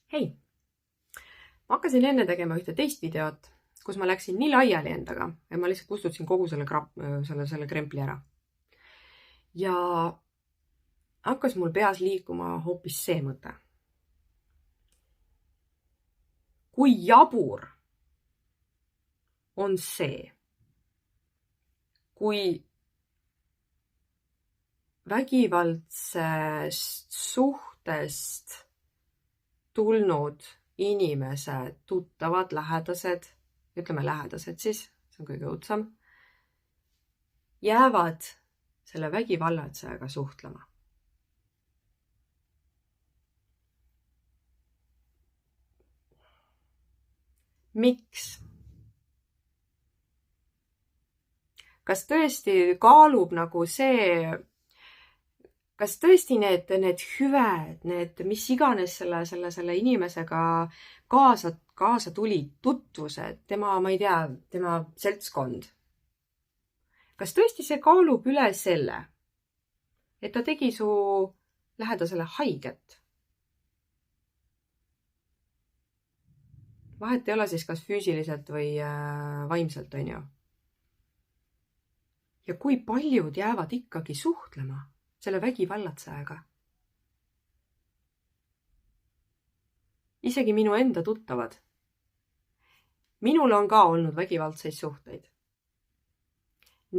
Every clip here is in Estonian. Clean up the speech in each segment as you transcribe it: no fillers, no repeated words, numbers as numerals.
Hei, ma hakkasin enne tegema ühte teist videot, kus ma läksin nii laiali endaga, et ma lihtsalt kustutasin kogu selle krempli ära. Ja hakkas mul peas liikuma hoopis see mõte. Kui jabur on see, kui vägivaldsest suhtest tulnud inimesed, tuttavad, lähedased, ütleme lähedased siis, see on kõige õudsam, jäävad selle vägivallatsejaga suhtlema. Miks? Kas tõesti kaalub nagu see, kas tõesti need hüved, need mis iganes selle inimesega kaasa tulid, tutvused, tema, ma ei tea, tema seltskond. Kas tõesti see kaalub üle selle, et ta tegi su lähedasele haiget? Vahet ei ole siis kas füüsiliselt või vaimselt, on ju. Ja kui paljud jäävad ikkagi suhtlema selle vägivallatsejaga? Isegi minu enda tuttavad. Minul on ka olnud vägivaldseid suhteid.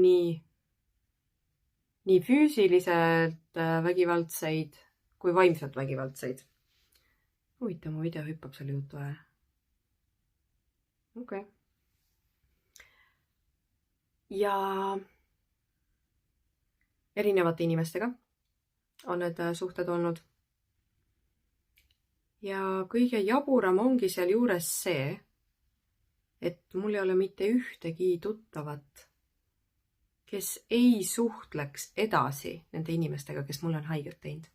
Nii füüsiliselt vägivaldseid kui vaimselt vägivaldseid. Huvitav, mu video hüppab selle jutu aja. Okei. Ja erinevate inimestega on need suhted olnud. Ja kõige jaburam ongi seal juures see, et mul ei ole mitte ühtegi tuttavat, kes ei suhtleks edasi nende inimestega, kes mulle on haiget teinud.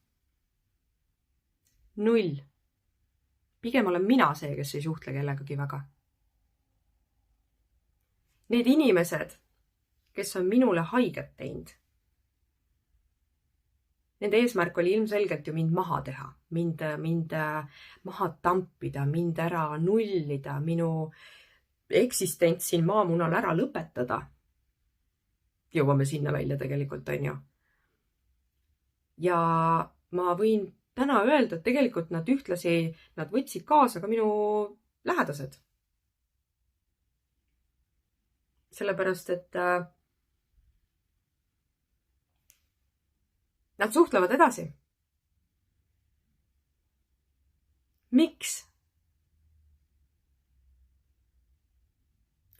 0. Pigem olen mina see, kes ei suhtle kellegagi väga. Need inimesed, kes on minule haiget teinud, nende eesmärk oli ilmselgelt ju mind maha teha, mind maha tampida, mind ära nullida, minu eksistents siin maamunal ära lõpetada. Jõuame sinna välja tegelikult, on ju. Ja ma võin täna öelda, et tegelikult nad võtsid kaasa ka minu lähedased. Sellepärast, et nad suhtlevad edasi. Miks?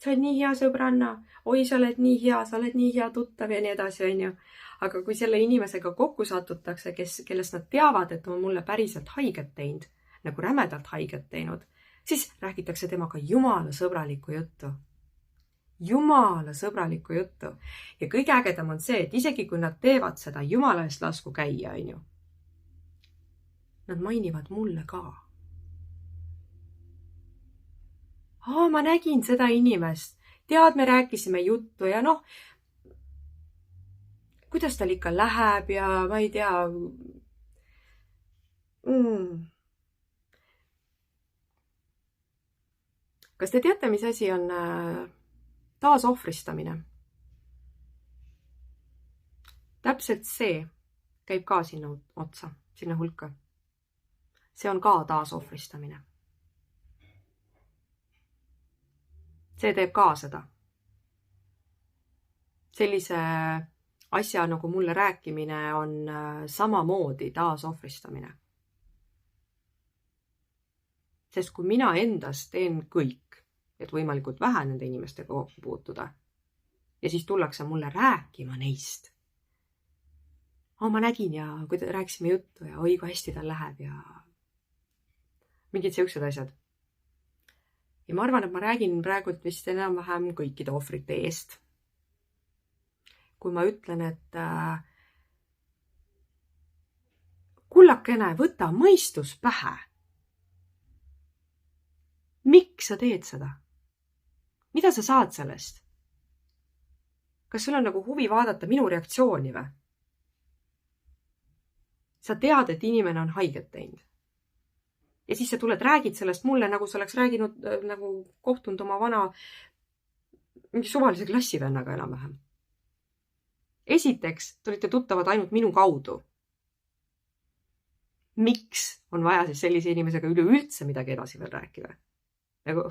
Sa oled nii hea sõbranna, oi, sa oled nii hea tuttav ja nii edasi, on ju. Aga kui selle inimesega kokku satutakse, kellest nad teavad, et on mulle päriselt haiget teinud, nagu rämedalt haiget teinud, siis räägitakse temaga jumala sõbralikku juttu. Jumala sõbralikku juttu. Ja kõige ägedam on see, et isegi kui nad teevad seda, jumala eest lasku käia, on ju. Nad mainivad mulle ka. Ma nägin seda inimest. Tead, me rääkisime juttu ja noh, kuidas tal ikka läheb ja ma ei tea. Kas te teate, mis asi on taasohvristamine? Täpselt see käib ka sinna otsa, sinna hulka. See on ka taasohvristamine. See teeb ka seda. Sellise asja nagu mulle rääkimine on samamoodi taasohvristamine. Sest kui mina endast teen kõik, et võimalikult vähe nende inimestega kokku puutuda. Ja siis tullakse mulle rääkima neist. Ma nägin ja kui rääkisime juttu ja oi, kui hästi tal läheb ja mingid siuksed asjad. Ja ma arvan, et ma räägin praegu vist enam-vähem kõikide ohvrite eest. Kui ma ütlen, et kullakene, võta mõistus pähe. Miks sa teed seda? Mida sa saad sellest? Kas sul on nagu huvi vaadata minu reaktsiooni või? Sa tead, et inimene on haiget teinud. Ja siis sa tuled, räägid sellest mulle, nagu sa oleks rääginud, nagu kohtunud oma vana mingi suvalise klassivennaga enam-vähem. Esiteks, te olite tuttavad ainult minu kaudu. Miks on vaja siis sellise inimesega üleüldse midagi edasi veel rääkida? Nagu...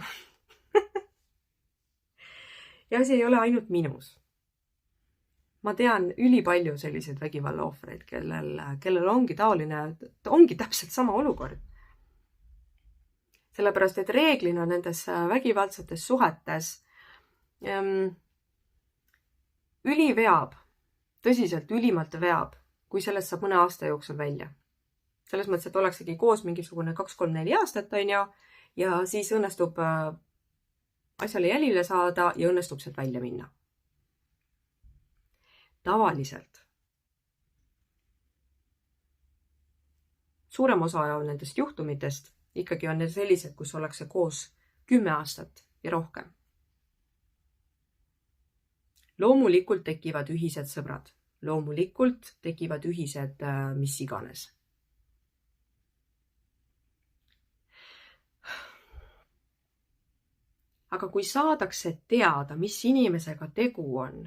ja see ei ole ainult minus. Ma tean ülipalju selliseid vägivalla ohvreid, kellel ongi taoline, ongi täpselt sama olukord. Sellepärast, et reeglina nendes vägivaldsetes suhetes üli veab, tõsiselt ülimalt veab, kui sellest saab mõne aasta jooksul välja. Selles mõttes, et oleksegi koos mingisugune 2-3-4 aastat, ja siis õnnestub asjale jälile saada ja õnnestub sealt välja minna. Tavaliselt. Suurem osa nendest juhtumitest ikkagi on need sellised, kus ollakse koos 10 aastat ja rohkem. Loomulikult tekivad ühised sõbrad. Loomulikult tekivad ühised mis iganes. Aga kui saadakse teada, mis inimesega tegu on,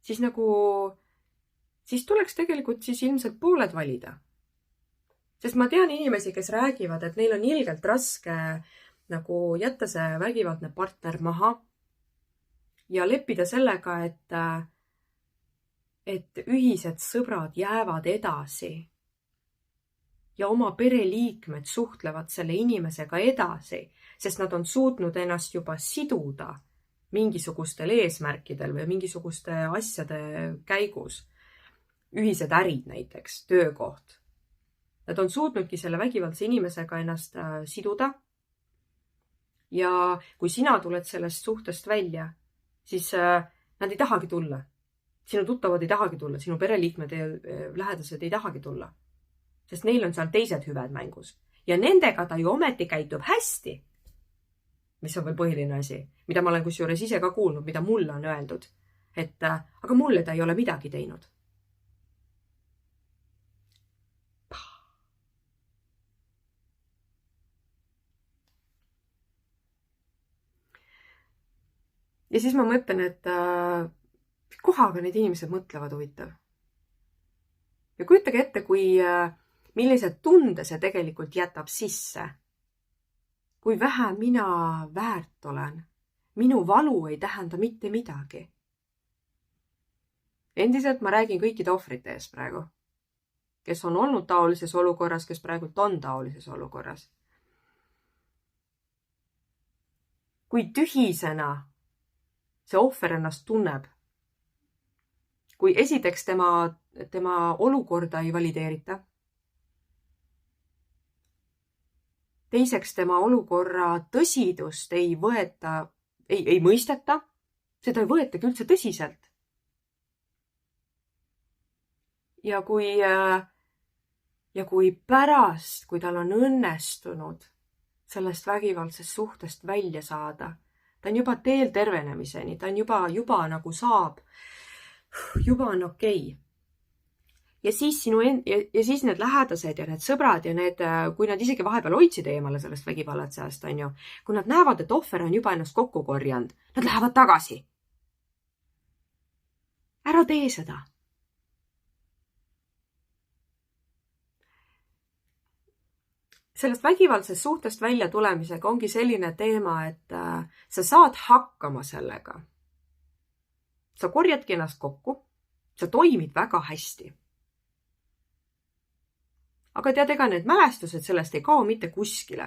siis tuleks tegelikult siis ilmselt pooled valida. Sest ma tean inimesi, kes räägivad, et neil on ilgelt raske nagu jätta see vägivaldne partner maha ja leppida sellega, et ühised sõbrad jäävad edasi ja oma pereliikmed suhtlevad selle inimesega edasi, sest nad on suutnud ennast juba siduda mingisugustel eesmärkidel või mingisuguste asjade käigus. Ühised ärid näiteks, töökoht. Nad on suutnudki selle vägivaldse inimesega ennast siduda. Ja kui sina tuled sellest suhtest välja, siis nad ei tahagi tulla. Sinu tuttavad ei tahagi tulla, sinu pereliikmed ja lähedased ei tahagi tulla. Sest neil on seal teised hüved mängus. Ja nendega ta ju ometi käitub hästi. Mis on veel põhiline asi, mida ma olen kusjuures ise ka kuulnud, mida mulle on öeldud. Et aga mulle ta ei ole midagi teinud. Ja siis ma mõtlen, et kohaga need inimesed mõtlevad huvitav. Ja kujutage ette, millised tunde see tegelikult jätab sisse. Kui vähe mina väärt olen. Minu valu ei tähenda mitte midagi. Endiselt ma räägin kõikide ohvrite ees praegu, kes on olnud taolises olukorras, kes praegult on taolises olukorras. Kui tühisena see ohver ennast tunneb, kui esiteks tema olukorda ei valideerita, teiseks tema olukorra tõsidust ei mõisteta, seda ei võetagi üldse tõsiselt. Ja kui pärast, kui tal on õnnestunud sellest vägivaldsest suhtest välja saada, ta on juba teel tervenemiseni, ta on juba nagu saab, juba on okei. Ja siis need lähedased ja need sõbrad ja kui nad isegi vahepeal hoidsid eemale sellest vägivallatsejast, kui nad näevad, et ohver on juba ennast kokku korjanud, nad lähevad tagasi. Ära tee seda. Sellest vägivaldsest suhtest välja tulemisega ongi selline teema, et sa saad hakkama sellega. Sa korjadki ennast kokku, sa toimid väga hästi. Aga tead, ega need mälestused sellest ei kao mitte kuskile.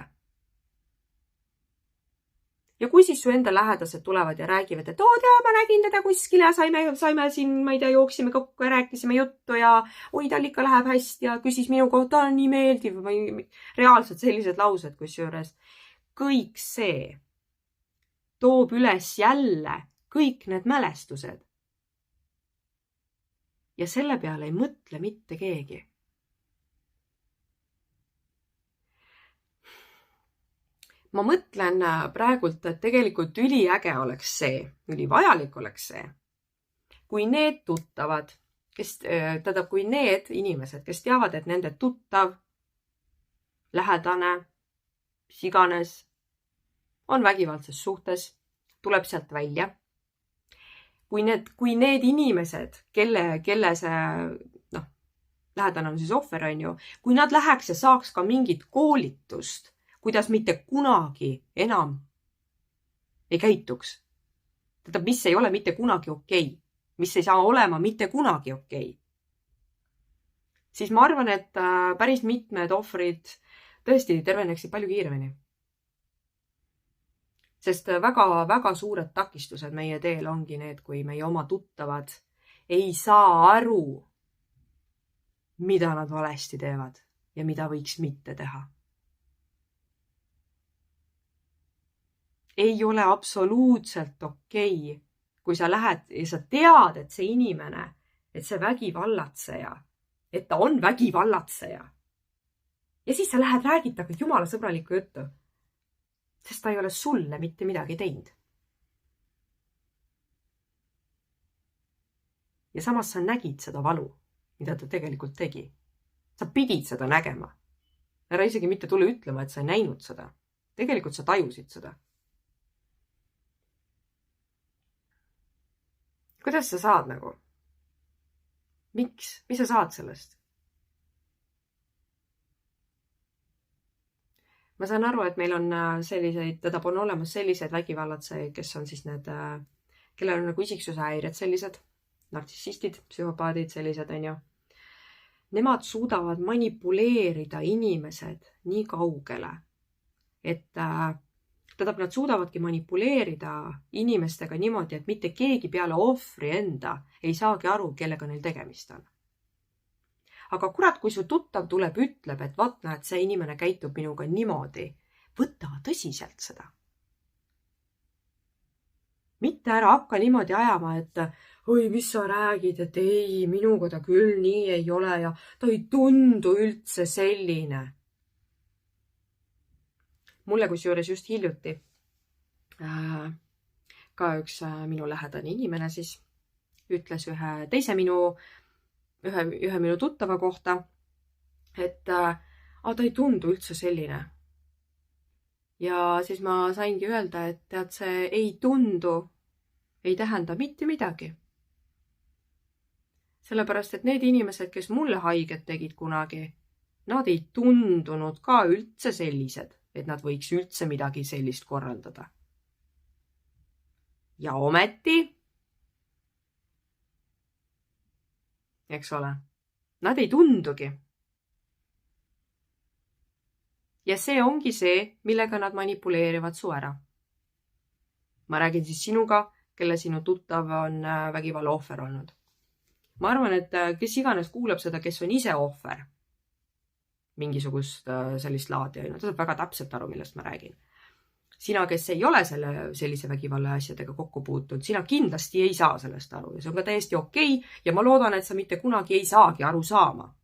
Ja kui siis su enda lähedased tulevad ja räägivad, et ma nägin teda kuskile ja saime siin, ma ei tea, jooksime kokku ja rääkisime juttu ja tal ikka läheb hästi ja küsis minu kohta, ta on nii meeldiv või reaalselt sellised laused, kusjuures kõik see toob üles jälle kõik need mälestused. Ja selle peale ei mõtle mitte keegi. Ma mõtlen praegult, et tegelikult üliäge oleks see, ülivajalik oleks see, kui need tuttavad, kui need inimesed, kes teavad, et nende tuttav lähedane, mis iganes, on vägivaldses suhtes, tuleb sealt välja. Kui need inimesed, kelle see lähedane on siis ohver, on ju, kui nad läheks ja saaks ka mingit koolitust, kuidas mitte kunagi enam ei käituks. Tähendab, mis ei ole mitte kunagi okei, mis ei saa olema mitte kunagi okei. Siis ma arvan, et päris mitmed ohvrid tõesti terveneksid palju kiiremini. Sest väga suured takistused meie teel ongi need, kui meie oma tuttavad ei saa aru, mida nad valesti teevad ja mida võiks mitte teha. Ei ole absoluutselt okei, kui sa lähed ja sa tead, et see inimene, et see vägivallatseja, et ta on vägivallatseja. Ja siis sa lähed räägid temaga jumala sõbralikku juttu, sest ta ei ole sulle mitte midagi teinud. Ja samas sa nägid seda valu, mida ta tegelikult tegi. Sa pidid seda nägema. Ära isegi mitte tule ütlema, et sa ei näinud seda. Tegelikult sa tajusid seda. Kuidas sa saad nagu? Miks? Mis sa saad sellest? Ma saan aru, et meil on selliseid, tähendab on olemas sellised vägivallatsejaid, kes on siis need, kellel on nagu isiksuse häired sellised, nartsissistid, psühhopaadid, sellised on ju. Nemad suudavad manipuleerida inimesed nii kaugele, et tähendab, nad suudavadki manipuleerida inimestega niimoodi, et mitte keegi peale ohvri enda ei saagi aru, kellega neil tegemist on. Aga kurat, kui su tuttav tuleb, ütleb, et vaat näed, see inimene käitub minuga niimoodi, võta tõsiselt seda. Mitte ära hakka niimoodi ajama, et oi, mis sa räägid, et ei, minuga ta küll nii ei ole ja ta ei tundu üldse selline. Mulle kusjuures just hiljuti ka üks minu lähedane inimene siis ütles ühe teise ühe minu tuttava kohta, et ta ei tundu üldse selline. Ja siis ma saingi öelda, et tead, see ei tundu, ei tähenda mitte midagi. Sellepärast, et need inimesed, kes mulle haiget tegid kunagi, nad ei tundunud ka üldse sellised, et nad võiks üldse midagi sellist korraldada. Ja ometi, eks ole, nad ei tundugi. Ja see ongi see, millega nad manipuleerivad su ära. Ma räägin siis sinuga, kelle sinu tuttav on vägivalla ohver olnud. Ma arvan, et kes iganes kuulab seda, kes on ise ohver, mingisugust sellist laadi, ta saab väga täpselt aru, millest ma räägin. Sina, kes ei ole sellise vägivalla asjadega kokku puutunud, sina kindlasti ei saa sellest aru ja see on ka täiesti okei ja ma loodan, et sa mitte kunagi ei saagi aru saama.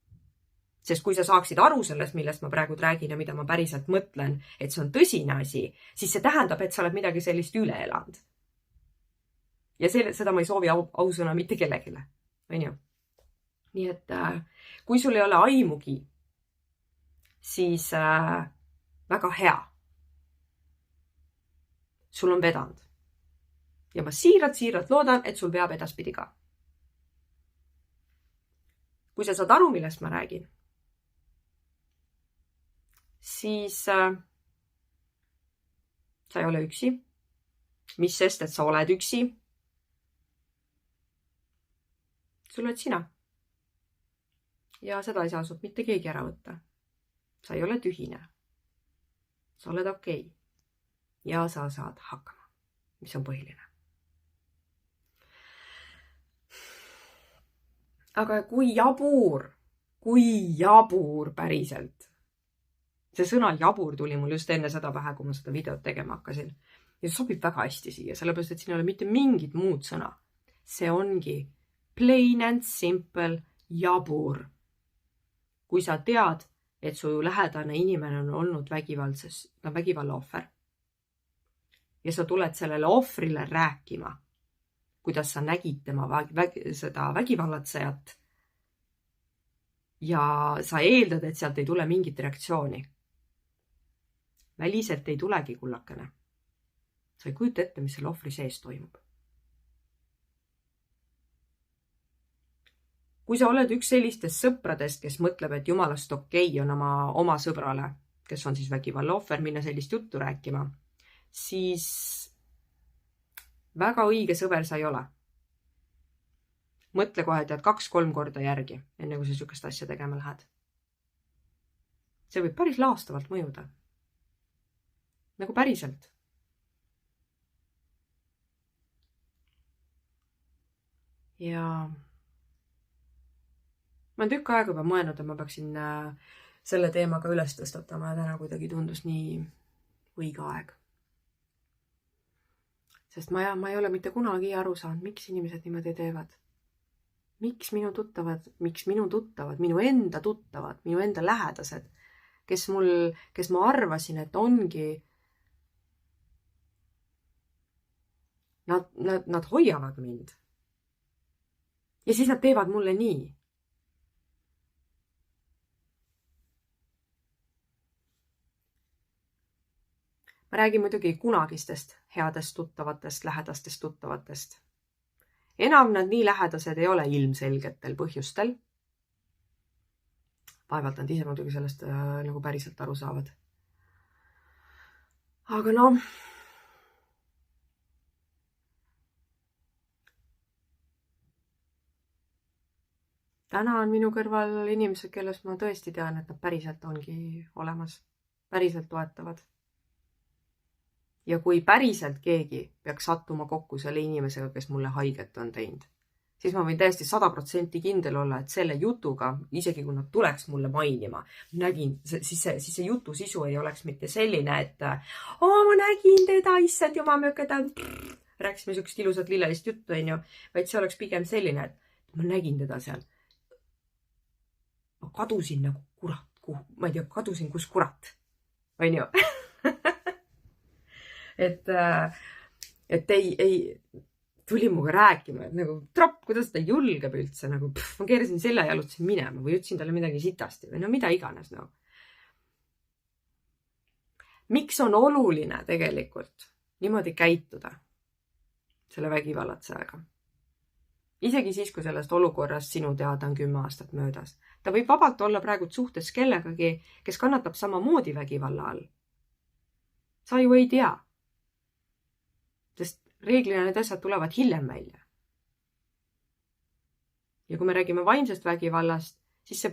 Sest kui sa saaksid aru sellest, millest ma praegu räägin ja mida ma päriselt mõtlen, et see on tõsine asi, siis see tähendab, et sa oled midagi sellist üle elanud. Ja seda ma ei soovi ausõna mitte kellegile. Nii et kui sul ei ole aimugi, siis väga hea. Sul on vedanud. Ja ma siiralt loodan, et sul veab edaspidi ka. Kui sa saad aru, millest ma räägin, siis sa ei ole üksi. Mis sest, et sa oled üksi? Sul oled sina. Ja seda ei saa sult mitte keegi ära võtta. Sa ei ole tühine. Sa oled okei. Ja sa saad hakkama, mis on põhiline. Aga kui jabur päriselt. See sõna jabur tuli mul just enne seda pähe, kui ma seda videot tegema hakkasin. Ja see sobib väga hästi siia, sellepärast, et siin ei ole mitte mingit muud sõna. See ongi plain and simple jabur. Kui sa tead, et su lähedane inimene on olnud vägivalla ohver, ja sa tuled sellele ohvrile rääkima, kuidas sa nägid tema seda vägivallatsejat ja sa eeldad, et sealt ei tule mingit reaktsiooni. Väliselt ei tulegi, kullakene. Sa ei kujuta ette, mis selle ohvri sees toimub. Kui sa oled üks sellistest sõpradest, kes mõtleb, et jumalast okei on oma sõbrale, kes on siis vägivalla ohver, minna sellist juttu rääkima, siis väga õige sõber sa ei ole. Mõtle kohe, tead 2-3 korda järgi, enne kui sa sükest asja tegema lähed. See võib päris laastavalt mõjuda. Nagu päriselt. Ja ma olen tükk aega juba mõelnud, et ma peaksin selle teemaga üles tõstatama ja täna kuidagi tundus nii õige aeg. Sest ma ei ole mitte kunagi aru saanud, miks inimesed niimoodi teevad. Miks minu tuttavad, minu enda tuttavad, minu enda lähedased, kes ma arvasin, et ongi, nad hoiavad mind. Ja siis nad teevad mulle nii. Ma räägin muidugi kunagistest headest tuttavatest, lähedastest tuttavatest. Enam nad nii lähedased ei ole ilmselgetel põhjustel. Vaevalt nad ise muidugi sellest nagu päriselt aru saavad. Aga noh, täna on minu kõrval inimesed, kellest ma tõesti tean, et nad päriselt ongi olemas, päriselt toetavad. Ja kui päriselt keegi peaks sattuma kokku selle inimesega, kes mulle haiget on teinud, siis ma võin täiesti 100% kindel olla, et selle jutuga, isegi kui nad tuleks mulle mainima, siis see jutu sisu ei oleks mitte selline, et ma nägin teda, issand jumal möökeda, rääkisime sükest ilusat lillelist juttu, vaid see oleks pigem selline, et ma nägin teda seal. Ma kadusin nagu kurat, ma ei tea, kadusin kus kurat, on ju? Et ei tuli muga rääkima, et nagu tropp, kuidas ta julgeb üldse, nagu ma keerasin selja ja jalutasin minema või ütlesin talle midagi sitasti või no mida iganes. No. Miks on oluline tegelikult niimoodi käituda selle vägivallatsejaga? Isegi siis, kui sellest olukorrast sinu teada on 10 aastat möödas. Ta võib vabalt olla praegu suhtes kellegagi, kes kannatab samamoodi vägivalla all. Sa ju ei tea. Sest reeglina need asjad tulevad hiljem välja. Ja kui me räägime vaimsest vägivallast, siis see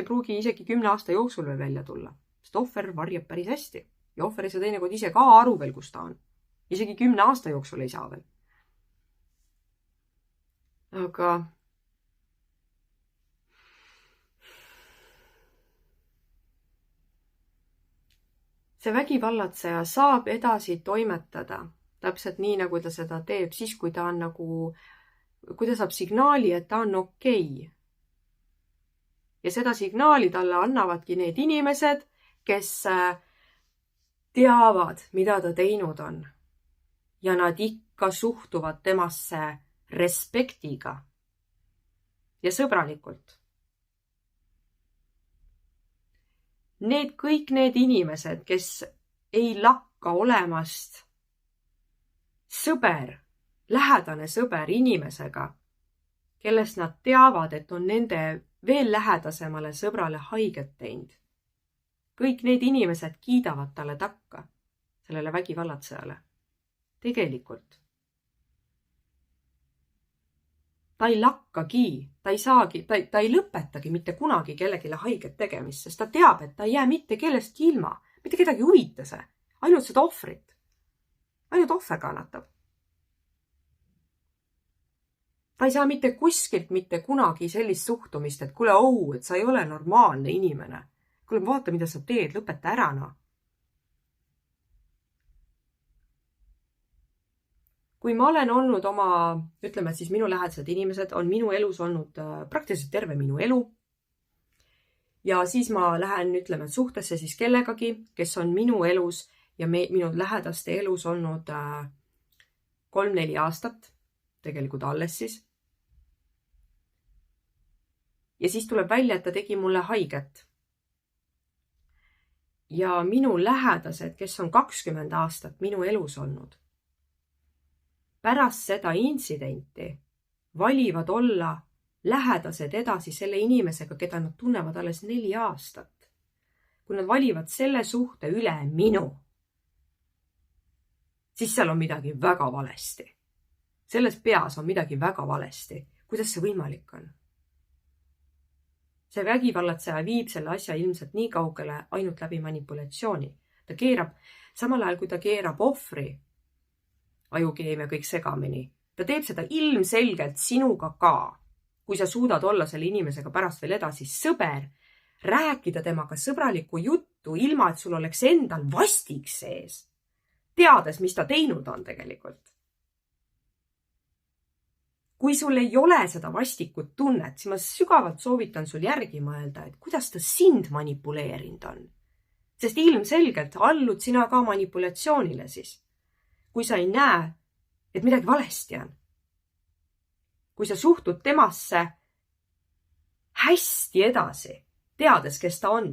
ei pruugi isegi 10 aasta jooksul veel välja tulla. Sest ohver varjab päris hästi. Ja ohver ei saa teinekord ise ka aru veel, kus ta on. Isegi 10 aasta jooksul ei saa veel. Aga see vägivallatseja saab edasi toimetada täpselt nii, nagu ta seda teeb, siis kui ta on kui ta saab signaali, et ta on okei. Ja seda signaali talle annavadki need inimesed, kes teavad, mida ta teinud on. Ja nad ikka suhtuvad temasse respektiga ja sõbralikult. Kõik need inimesed, kes ei lakka olemast sõber, lähedane sõber inimesega, kellest nad teavad, et on nende veel lähedasemale sõbrale haiget teinud. Kõik need inimesed kiidavad talle takka, sellele vägivallatsejale. Tegelikult. Ta ei lakkagi, ta ei saagi, ta ei lõpetagi mitte kunagi kellegile haiget tegemist, sest ta teab, et ta ei jää mitte kellestki ilma. Mitte kedagi huvita see. Ainult seda ohvrit. Ainult ohver kannatab. Ta ei saa mitte kuskilt mitte kunagi sellist suhtumist, et kuule, et sa ei ole normaalne inimene. Kuule, vaata, mida sa teed, lõpeta ära, no. Kui ma olen olnud ütleme, et siis minu lähedased inimesed on minu elus olnud praktiliselt terve minu elu. Ja siis ma lähen, ütleme, suhtesse siis kellegagi, kes on minu elus ja minu lähedaste elus olnud 3-4 aastat, tegelikult alles siis. Ja siis tuleb välja, et ta tegi mulle haiget. ja minu lähedased, kes on 20 aastat minu elus olnud, pärast seda intsidenti valivad olla lähedased edasi selle inimesega, keda nad tunnevad alles 4 aastat. Kui nad valivad selle suhte üle minu, siis seal on midagi väga valesti. Selles peas on midagi väga valesti. Kuidas see võimalik on? See vägivallatseja viib selle asja ilmselt nii kaugele ainult läbi manipulatsiooni. Ta keerab, samal ajal kui ta keerab ohvri, ajukeemia kõik segamini, ta teeb seda ilmselgelt sinuga ka. Kui sa suudad olla selle inimesega pärast veel edasi sõber, rääkida temaga sõbralikku juttu, ilma et sul oleks endal vastik sees, teades, mis ta teinud on tegelikult. Kui sul ei ole seda vastikut tunnet, siis ma sügavalt soovitan sul järgi mõelda, et kuidas ta sind manipuleerinud on. Sest ilmselgelt allud sina ka manipulatsioonile siis, kui sa ei näe, et midagi valesti on. Kui sa suhtud temasse hästi edasi, teades, kes ta on.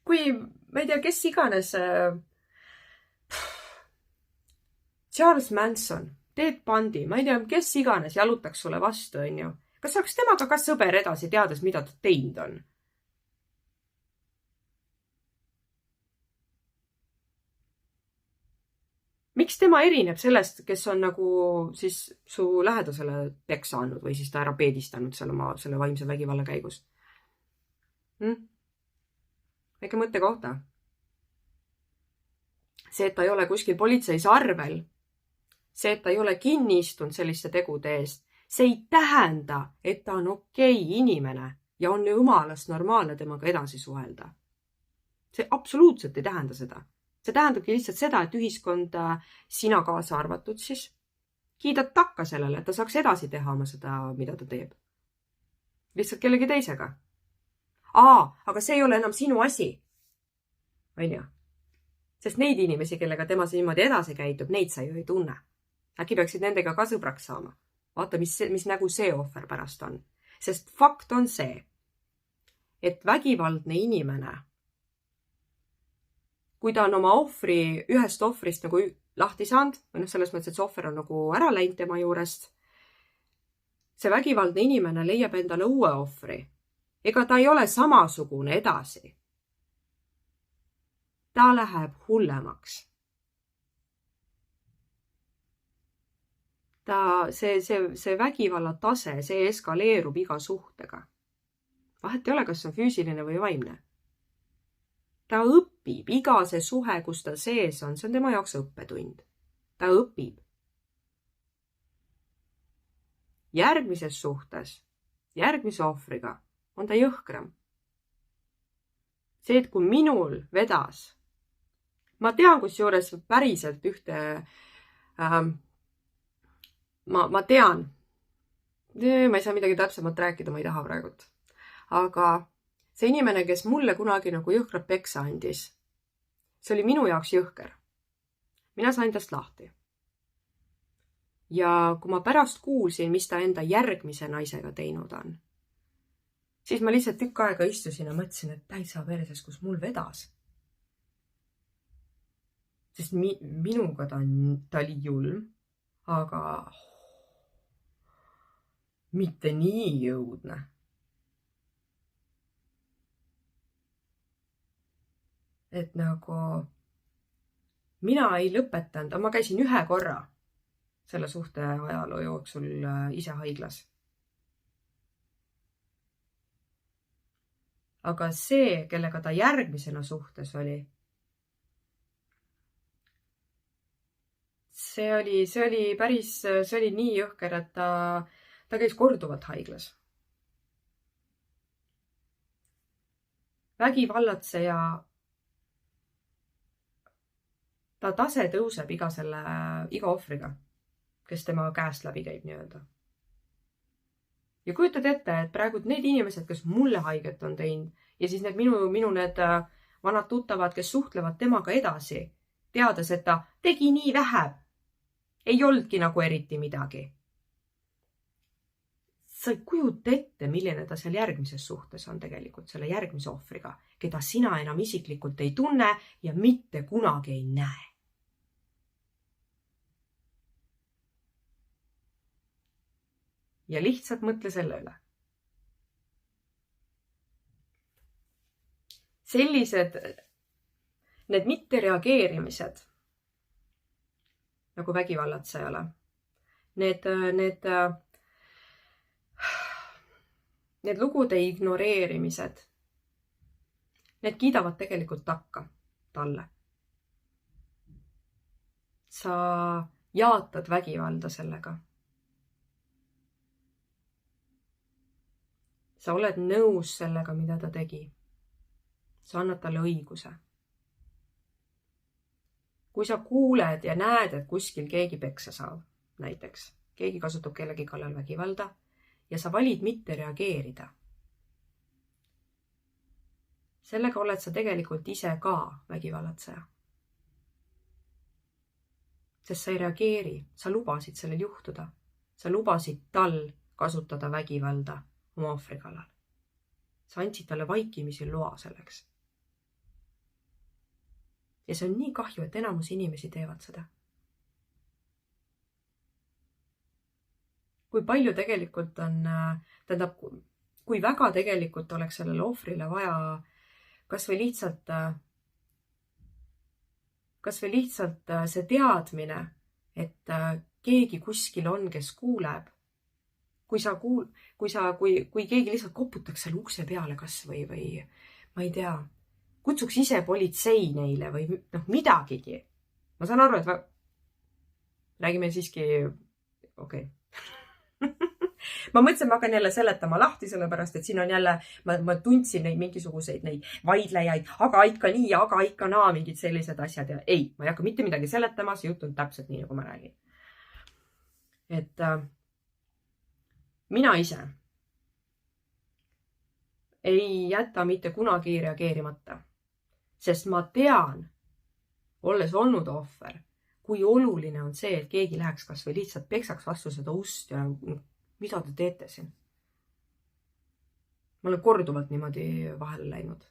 Kui, ma ei tea, kes iganes, Charles Manson, Ted Bundy, ma ei tea, kes iganes jalutaks sulle vastu, on ju. Kas oleks temaga ka sõber edasi, teades, mida ta teinud on? Miks tema erineb sellest, kes on nagu siis su lähedasele peksa andnud või siis ta ära peedistanud selle vaimse vägivalla käigus? Väike mõtte kohta. See, et ta ei ole kuskil politseis arvel, see, et ta ei ole kinni istunud selliste tegude eest, see ei tähenda, et ta on okei inimene ja on jumalast normaalne temaga edasi suhelda. See absoluutselt ei tähenda seda. See tähendabki lihtsalt seda, et ühiskond, sina kaasa arvatud siis, kiidad takka sellele, et ta saaks edasi teha oma seda, mida ta teeb. Lihtsalt kellegi teisega. Aga see ei ole enam sinu asi. On ju? Sest neid inimesi, kellega tema niimoodi edasi käitub, neid sa ju ei tunne. Äkki peaksid nendega ka sõbraks saama. Vaata, mis nägu see ohver pärast on. Sest fakt on see, et vägivaldne inimene, kui ta on oma ühest ohvrist nagu lahti saanud, või selles mõttes, et see ohver on nagu ära läinud tema juurest, see vägivaldne inimene leiab endale uue ohvri. Ega ta ei ole samasugune edasi. Ta läheb hullemaks. See vägivalla tase, see eskaleerub iga suhtega. Vahet ei ole, kas on füüsiline või vaimne. Ta õpib, iga see suhe, kus ta sees on, see on tema jaoks õppetund. Ta õpib. Järgmises suhtes, järgmise ohvriga on ta jõhkram. See, et kui minul vedas, ma tean, kusjuures päriselt ühte, ma tean, ma ei saa midagi täpsemalt rääkida, ma ei taha praegult, aga see inimene, kes mulle kunagi nagu jõhkralt peksa andis, see oli minu jaoks jõhker. Mina sain tast lahti. Ja kui ma pärast kuulsin, mis ta enda järgmise naisega teinud on, siis ma lihtsalt tükk aega istusin ja mõtlesin, et täitsa perses, kus mul vedas. Sest minuga ta oli julm, aga mitte nii jõudne. Et nagu mina ei lõpetanud, ma käisin ühe korra selle suhte ajaloo jooksul ise haiglas. Aga see, kellega ta järgmisena suhtes oli, see oli nii jõhker, et ta käis korduvalt haiglas. Vägivallatseja ta tase tõuseb iga ohvriga, kes tema käest läbi käib nii-öelda. Ja kujutad ette, et praegu need inimesed, kes mulle haiget on teinud ja siis minu need vanad tuttavad, kes suhtlevad temaga edasi, teades, et ta tegi nii vähe, ei oldki nagu eriti midagi. sa ei kujuta ette, milline ta seal järgmises suhtes on tegelikult selle järgmise ohvriga, keda sina enam isiklikult ei tunne ja mitte kunagi ei näe. Ja lihtsalt mõtle selle üle. Sellised, need mittereageerimised nagu vägivallatsejale, need lugude ignoreerimised, need kiidavad tegelikult takka talle. Sa jaatad vägivalda sellega. Sa oled nõus sellega, mida ta tegi. Sa annad talle õiguse. Kui sa kuuled ja näed, et kuskil keegi peksa saab, näiteks keegi kasutab kellegi kallal vägivalda ja sa valid mitte reageerida. Sellega oled sa tegelikult ise ka vägivallatseja. Sest sa ei reageeri, sa lubasid sellel juhtuda. Sa lubasid tal kasutada vägivalda oma ohvri kallal. Sa andsid talle vaikimisi loa selleks. Ja see on nii kahju, et enamus inimesi teevad seda. Kui palju tegelikult on, tähendab, kui väga tegelikult oleks sellele ohvrile vaja kas või lihtsalt see teadmine, et keegi kuskil on, kes kuuleb. Kui keegi lihtsalt koputaks selle ukse peale kas või ma ei tea, kutsuks ise politsei neile või midagigi. Ma saan aru, et räägime siiski, okei. Ma mõtlesin, ma hakkan jälle seletama lahti, sellepärast, et siin on jälle, ma tundsin neid mingisuguseid neid vaidlejaid, aga ikka nii, aga ikka naa, mingid sellised asjad. Ja ei, ma ei hakka mitte midagi seletama, see jutt on täpselt nii, nagu ma räägin. Et mina ise ei jäta mitte kunagi reageerimata, sest ma tean, olles olnud ohver, kui oluline on see, et keegi läheks kas või lihtsalt peksaks vastu seda ust ja mida te teete siin. Ma olen korduvalt niimoodi vahele läinud.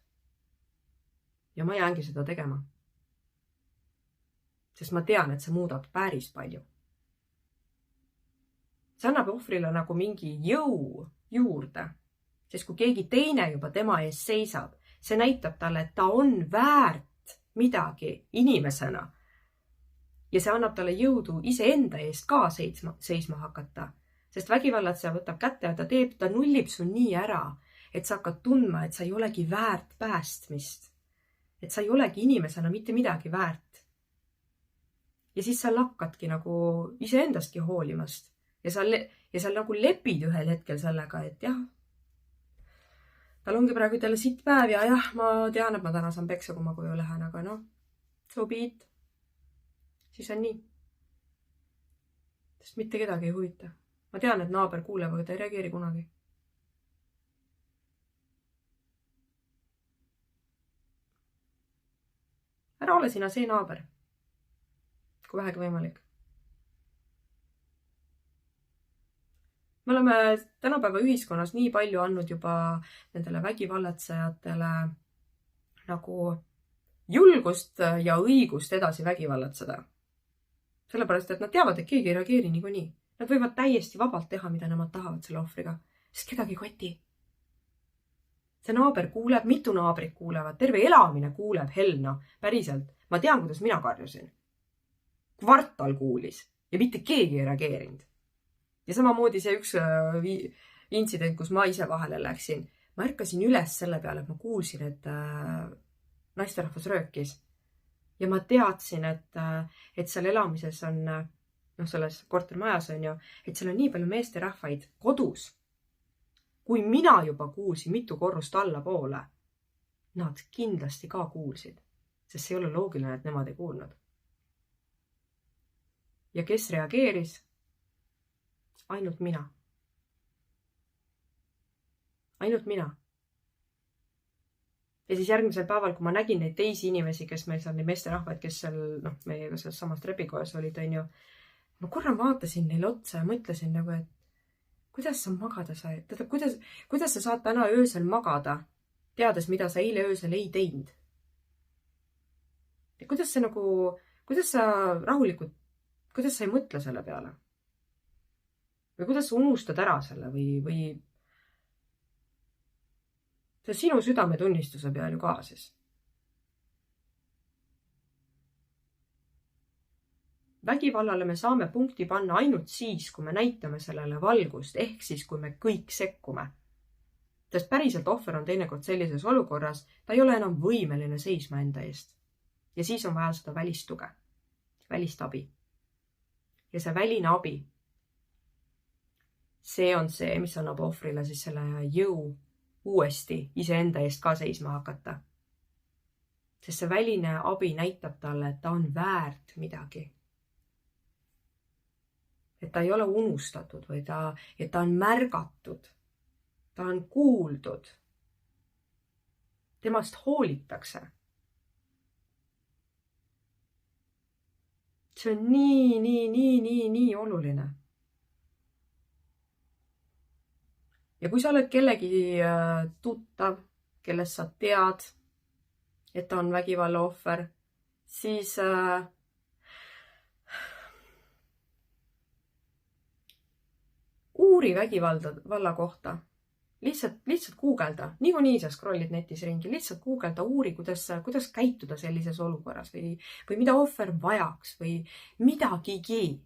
Ja ma jäängi seda tegema. Sest ma tean, et see muudab päris palju. See annab ohvrile nagu mingi jõu juurde. Sest kui keegi teine juba tema ees seisab, see näitab talle, et ta on väärt midagi inimesena. Ja see annab talle jõudu iseenda eest ka seisma hakata. Sest vägivallatseja võtab kätte ja ta nullib su nii ära, et sa hakkad tundma, et sa ei olegi väärt päästmist. Et sa ei olegi inimesena mitte midagi väärt. Ja siis sa lakkadki nagu iseendastki hoolimast. Ja sa nagu lepid ühel hetkel sellega, et jah, tal ongi praegu talle sitt päev ja jah, ma tean, et ma täna saan peksa, kui ma koju lähen, aga noh, so be it. Siis on nii. Sest mitte kedagi ei huvita. Ma tean, et naaber kuuleb, aga ta ei reageeri kunagi. Ära ole sina see naaber, kui vähegi võimalik. Me oleme tänapäeva ühiskonnas nii palju andnud juba nendele vägivallatsejatele nagu julgust ja õigust edasi vägivallatseda. Sellepärast, et nad teavad, et keegi ei reageeri niikuinii. Nad võivad täiesti vabalt teha, mida nemad tahavad selle ohvriga, sest kedagi koti. See naaber kuuleb, mitu naabrit kuulevad, terve elamine kuuleb helna, päriselt. Ma tean, kuidas mina karjusin. Kvartal kuulis ja mitte keegi ei reageerinud. Ja samamoodi see üks intsident, kus ma ise vahele läksin. Ma ärkasin üles selle peale, et ma kuulsin, et naisterahvas röökis. Ja ma teadsin, et seal elamises on, selles kortermajas on ju, et seal on nii palju meesterahvaid kodus. Kui mina juba kuulsin mitu korrust allapoole, nad kindlasti ka kuulsid, sest see ei ole loogiline, et nemad ei kuulnud. Ja kes reageeris? Ainult mina. Ainult mina. Ja siis järgmisel päeval, kui ma nägin neid teisi inimesi, kes meil seal, neid meesterahvaid, kes seal, meiega selles samas trepikojas olid, on ju, ma korra vaatasin neile otsa ja mõtlesin nagu, et kuidas sa magada said? Kuidas sa saad täna öösel magada, teades, mida sa eile öösel ei teinud? Ja kuidas sa rahulikult, kuidas sa ei mõtle selle peale? Või kuidas sa unustad ära selle või see sinu südametunnistuse peal ju ka siis. Vägivallale me saame punkti panna ainult siis, kui me näitame sellele valgust, ehk siis, kui me kõik sekkume. Sest päriselt ohver on teinekord sellises olukorras, ta ei ole enam võimeline seisma enda eest. Ja siis on vaja seda välistuge, välist abi. Ja see väline abi, see on see, mis annab ohvrile siis selle jõu uuesti iseenda eest ka seisma hakata. Sest see väline abi näitab talle, et ta on väärt midagi. Et ta ei ole unustatud või et ta on märgatud. Ta on kuuldud. Temast hoolitakse. See on nii oluline. Ja kui sa oled kellegi tuttav, kellest sa tead, et ta on vägivalla ohver, siis uuri vägivalla kohta. Lihtsalt guugelda. Niikuinii sa scrollid netis ringi. Lihtsalt guugelda, uuri, kuidas käituda sellises olukorras või mida ohver vajaks või midagigi.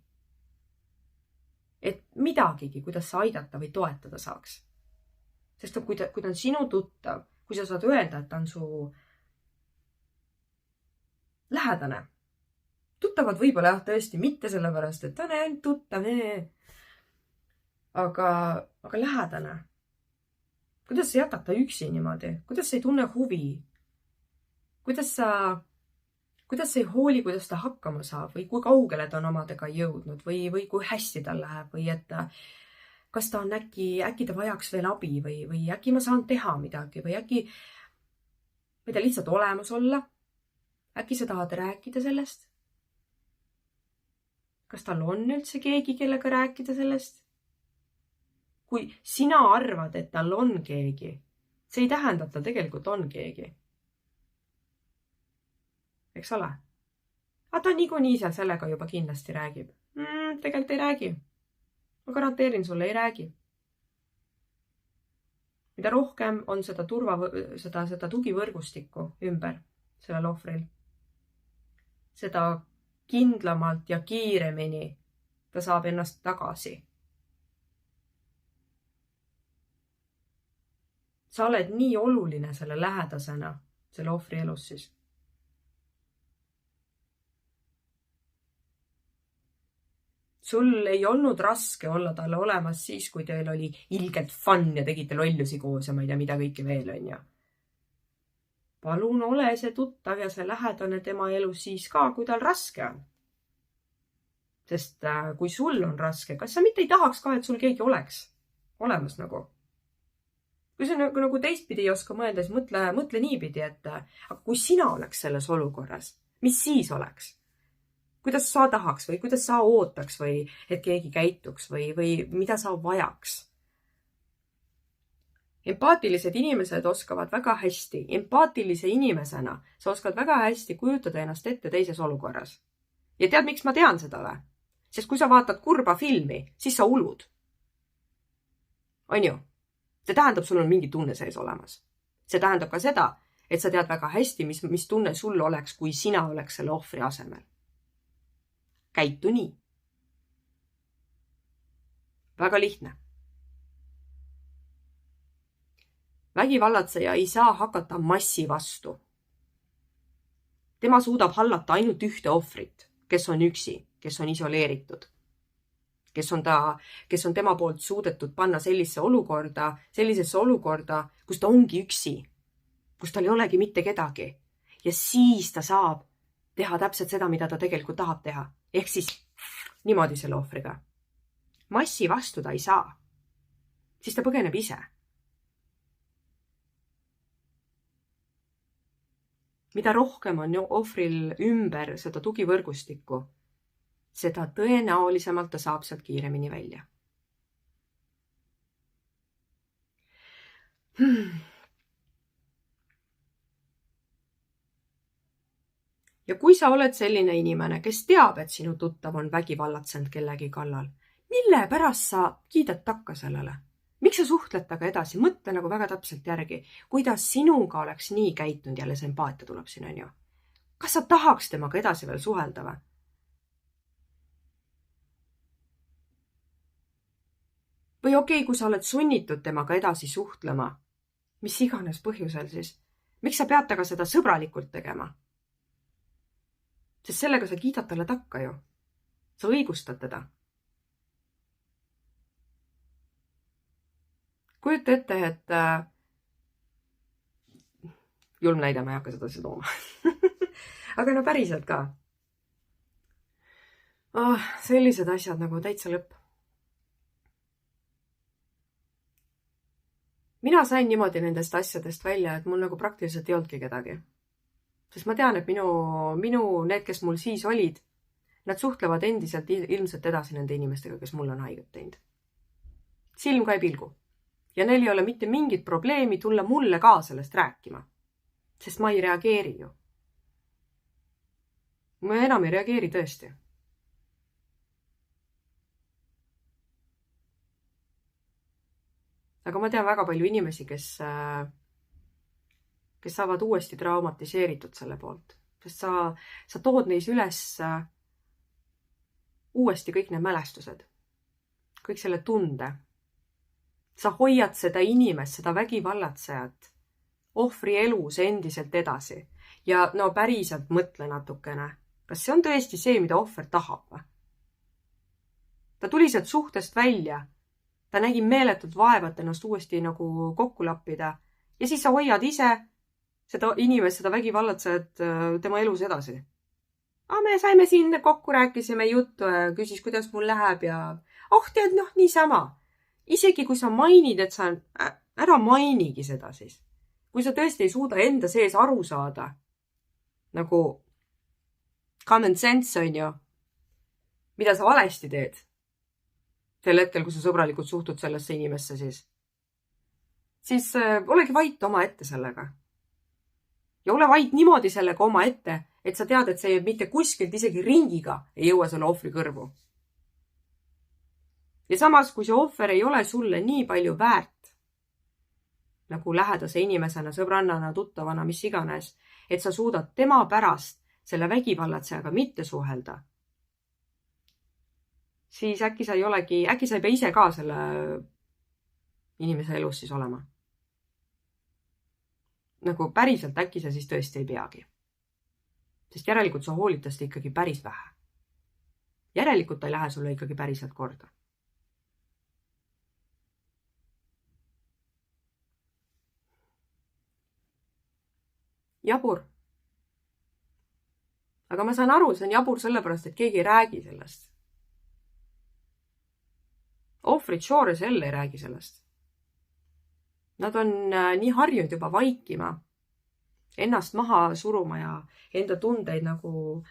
Et midagigi, kuidas sa aidata või toetada saaks. Sest kui ta on sinu tuttav, kui sa saad öelda, et ta on su lähedane. Tuttavad võib-olla tõesti mitte sellepärast, et ta on ainult tuttav. Aga lähedane. Kuidas sa jätad ta üksi niimoodi? Kuidas sa ei tunne huvi? Kuidas sa ei hooli, kuidas ta hakkama saab või kui kaugele ta on omadega jõudnud või kui hästi tal läheb või et kas ta on äkki ta vajaks veel abi või äkki ma saan teha midagi või äkki lihtsalt olemas olla? Äkki sa tahad rääkida sellest? Kas tal on üldse keegi, kellega rääkida sellest? Kui sina arvad, et tal on keegi, see ei tähenda, et tal tegelikult on keegi. Eks ole? Aga ta niikuinii seal sellega juba kindlasti räägib. Tegelikult ei räägi. Ma garanteerin sulle, ei räägi. Mida rohkem on seda tugivõrgustikku ümber sellel ohvril, seda kindlamalt ja kiiremini ta saab ennast tagasi. Sa oled nii oluline selle lähedasena, selle ohvri elus siis. Sul ei olnud raske olla talle olemas siis, kui teil oli ilgelt fun ja tegite lollusi koos ja ma ei tea, mida kõike veel on ja. Palun ole see tuttav ja see lähedane tema elus siis ka, kui tal raske on. Sest kui sul on raske, kas sa mitte ei tahaks ka, et sul keegi oleks olemas nagu? Kui sa nagu teistpidi ei oska mõelda, siis mõtle niipidi, et aga kui sina oleks selles olukorras, mis siis oleks? Kuidas sa tahaks või kuidas sa ootaks või et keegi käituks või mida sa vajaks? Empaatilised inimesed oskavad väga hästi, empaatilise inimesena sa oskad väga hästi kujutada ennast ette teises olukorras. Ja tead, miks ma tean seda või? Sest kui sa vaatad kurba filmi, siis sa ulud. On ju? See tähendab, sul on mingi tunne sees olemas. See tähendab ka seda, et sa tead väga hästi, mis tunne sul oleks, kui sina oleks selle ohvri asemel. Käitu nii. Väga lihtne. Vägivallatseja ei saa hakata massi vastu. Tema suudab hallata ainult ühte ohvrit, kes on üksi, kes on isoleeritud. Kes on tema poolt suudetud panna sellisesse olukorda, kus ta ongi üksi, kus tal ei olegi mitte kedagi. Ja siis ta saab teha täpselt seda, mida ta tegelikult tahab teha. Ehk siis niimoodi selle ohvriga. Massi vastu ta ei saa. Siis ta põgeneb ise. Mida rohkem on ohvril ümber seda tugivõrgustikku, seda tõenäolisemalt ta saab sealt kiiremini välja. Ja kui sa oled selline inimene, kes teab, et sinu tuttav on vägivallatsenud kellegi kallal, mille pärast sa kiidad takka sellele? Miks sa suhtled taga edasi? Mõtle nagu väga täpselt järgi, kuidas sinuga oleks nii käitunud, jälle see empaatia tuleb siin, on ju. Kas sa tahaks temaga edasi veel suhelda või? Või okei, kui sa oled sunnitud temaga edasi suhtlema, mis iganes põhjusel siis, miks sa pead taga seda sõbralikult tegema? Sest sellega sa kiidad talle takka ju. Sa õigustad teda. Kujuta ette, et julm näide, ma ei hakka seda tooma. Aga no päriselt ka. Sellised asjad nagu täitsa lõpp. Mina sain niimoodi nendest asjadest välja, et mul nagu praktiliselt ei olnudki kedagi. Sest ma tean, et need, kes mul siis olid, nad suhtlevad endiselt ilmselt edasi nende inimestega, kes mul on haiget teinud. Silm ka ei pilgu. Ja neil ei ole mitte mingit probleemi tulla mulle ka sellest rääkima. Sest ma ei reageeri ju. Ma enam ei reageeri tõesti. Aga ma tean väga palju inimesi, kes saavad uuesti traumatiseeritud selle poolt. Sest sa tood neis üles uuesti kõik need mälestused. Kõik selle tunde. Sa hoiad seda inimest, seda vägivallatsejat ohvri elus endiselt edasi. Ja no päriselt mõtle natukene. Kas see on tõesti see, mida ohver tahab? Ta tuli sealt suhtest välja. Ta nägi meeletult vaevat ennast uuesti nagu kokku lappida. Ja siis sa hoiad ise seda inimest, seda vägivallatsejat tema elus edasi. Me saime siin kokku, rääkisime juttu ja küsis, kuidas mul läheb ja tead, niisama. Isegi kui sa mainid, et sa ära mainigi seda siis. Kui sa tõesti ei suuda enda sees aru saada, nagu common sense on ju, mida sa valesti teed. Sel hetkel, kui sa sõbralikult suhtud sellesse inimesse siis olegi vait oma ette sellega. Ja ole vait niimoodi sellega oma ette, et sa tead, et see mitte kuskilt isegi ringiga ei jõua selle ohvri kõrvu. Ja samas, kui see ohver ei ole sulle nii palju väärt, nagu lähedase inimesena, sõbrannana, tuttavana, mis iganes, et sa suudad tema pärast selle vägivallatsejaga mitte suhelda, siis äkki sa ei pea ise ka selle inimese elus siis olema. Nagu päriselt äkki sa siis tõesti ei peagi. Sest järelikult sa hoolid tast ikkagi päris vähe. Järelikult ta ei lähe sulle ikkagi päriselt korda. Jabur. Aga ma saan aru, see on jabur sellepärast, et keegi ei räägi sellest. Ohvrid Shores jälle ei räägi sellest. Nad on nii harjunud juba vaikima, ennast maha suruma ja enda tundeid nagu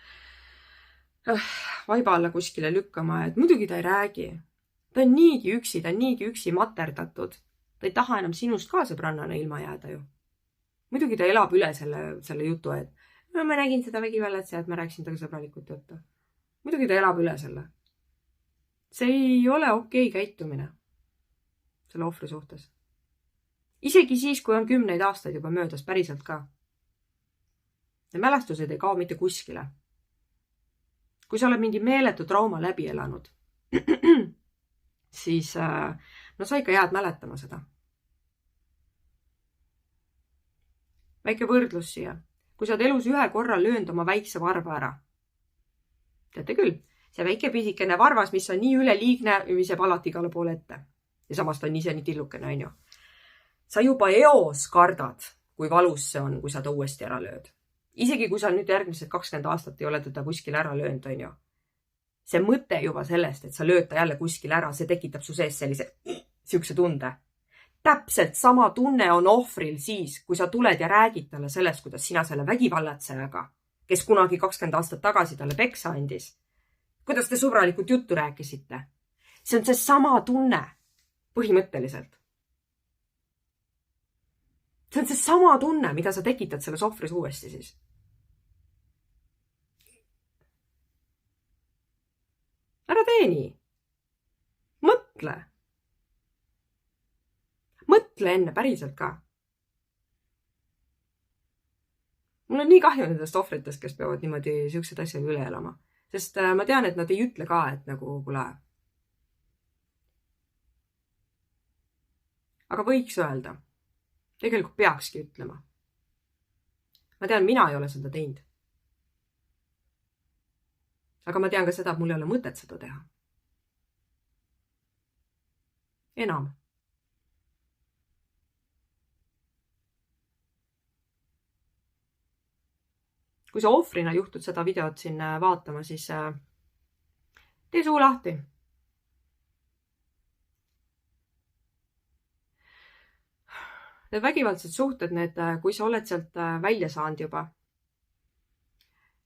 vaiba alla kuskile lükkama, et muidugi ta ei räägi. Ta on niigi üksi materdatud. Ta ei taha enam sinust ka sõbrannana ilma jääda ju. Muidugi ta elab üle selle jutu, et ma nägin seda vägivallatsejat, ma rääkisin taga sõbralikult juttu. Muidugi ta elab üle selle. See ei ole okei käitumine selle ohvri suhtes. Isegi siis, kui on 10 aastaid juba möödas päriselt ka. Ja mälestused ei kao mitte kuskile. Kui sa oled mingi meeletu trauma läbi elanud, siis sa ikka jääd mäletama seda. Väike võrdlus siia. Kui sa oled elus ühe korra löönud oma väikse varva ära. Teate küll, see väike pisikene varvas, mis on nii üleliigne, ümiseb alati igale poole ette. Ja samast on ise nii tillukene, on ju. Sa juba eos kardad, kui valus see on, kui sa ta uuesti ära lööd. Isegi kui sa nüüd järgmised 20 aastat ei ole teda kuskil ära löönud, on ju. See mõte juba sellest, et sa lööd ta jälle kuskil ära, see tekitab su sees sellise tunde. Täpselt sama tunne on ohvril siis, kui sa tuled ja räägid talle sellest, kuidas sina selle vägivallatsejaga, kes kunagi 20 aastat tagasi talle peksa andis, kuidas te sõbralikult juttu rääkisite. See on see sama tunne põhimõtteliselt. see on see sama tunne, mida sa tekitad selles ohvris uuesti siis. Ära tee nii. Mõtle. Mõtle enne päriselt ka. Mul on nii kahju nendest ohvritest, kes peavad niimoodi siuksed asjad üle elama. Sest ma tean, et nad ei ütle ka, et nagu kule. Aga võiks öelda. Tegelikult peakski ütlema. Ma tean, mina ei ole seda teinud. Aga ma tean ka seda, et mul ei ole mõtet seda teha. Enam. Kui sa ohvrina juhtud seda videot siin vaatama, siis tee suu lahti. Need vägivaldsed suhted, kui sa oled sealt välja saanud juba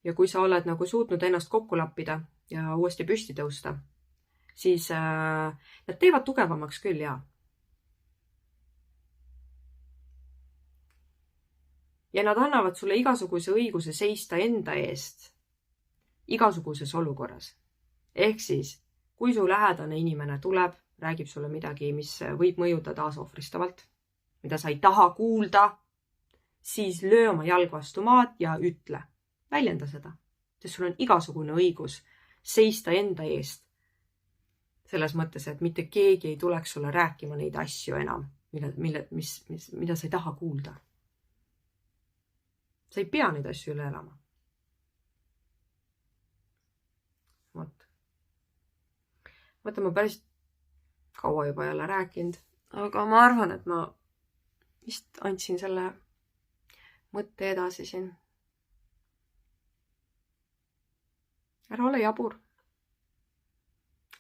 ja kui sa oled nagu suutnud ennast kokku lappida ja uuesti püsti tõusta, siis nad teevad tugevamaks küll, jaa. Ja nad annavad sulle igasuguse õiguse seista enda eest igasuguses olukorras. Ehk siis, kui su lähedane inimene tuleb, räägib sulle midagi, mis võib mõjuda taasohvristavalt, mida sa ei taha kuulda, siis löö oma jalg vastu maad ja ütle. Väljenda seda, sest sul on igasugune õigus seista enda eest. Selles mõttes, et mitte keegi ei tuleks sulle rääkima neid asju enam, mida sa ei taha kuulda. Sa ei pea neid asju üle elama. Mõtle, ma päris kaua juba jälle rääkinud, aga ma arvan, et ma vist andsin selle mõtte edasi siin. Ära ole jabur.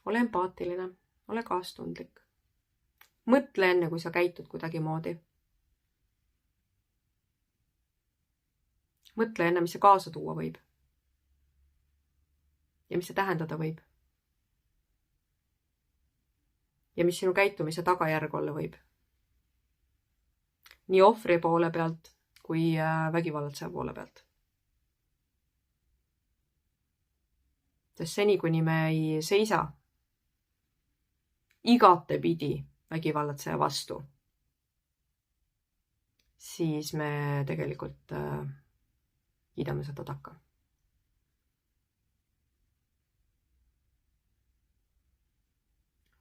Ole empaatiline. Ole kaastundlik. Mõtle enne, kui sa käitud kuidagi moodi. Mõtle enne, mis see kaasa tuua võib. Ja mis see tähendada võib. Ja mis sinu käitumise tagajärg olla võib. Nii ohvri poole pealt kui vägivallatseja poole pealt. Sest seni, kuni me ei seisa igatepidi vägivallatseja vastu, siis me tegelikult kiidame seda takka.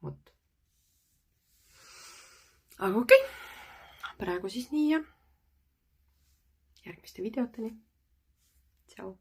Vot. Aga okei. Praegu siis nii ja järgmiste videoteni. Tšau.